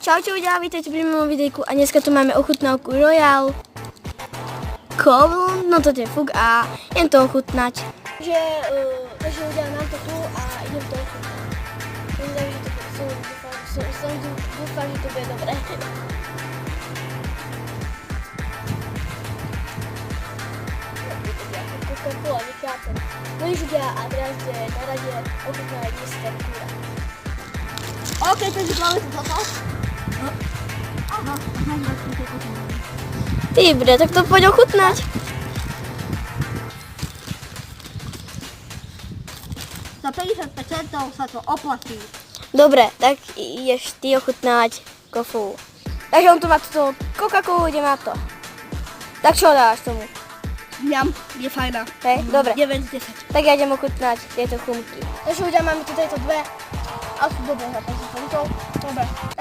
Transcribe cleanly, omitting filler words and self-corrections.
Čaute ľudia, vítajte pri mojom videjku a dneska tu máme ochutnávku Royal Cold, no to je fuk a idem to ochutnať. Takže ľudia, mám to tu a idem to ochutnať. Dúfam, že to bude dobré. Coca-Cola, nechápem. No nič ľudia a teraz je na rade ochutnávať Mr. Kura. OK, takže máme tu toto. Dobre, tak to poď ochutnať. Za 55 centov sa to oplatí. Dobre, tak ideš ty ochutnať kofu. Takže on tu má túto Coca-Colu, ide na to. Tak čo dáš tomu? Mňam, je fajná. Hej, dobre. 9 z 10. Tak ja idem ochutnať tieto chumky. Takže ľudia, máme tu tieto dve a sú dobré za 5 centov. Dobre.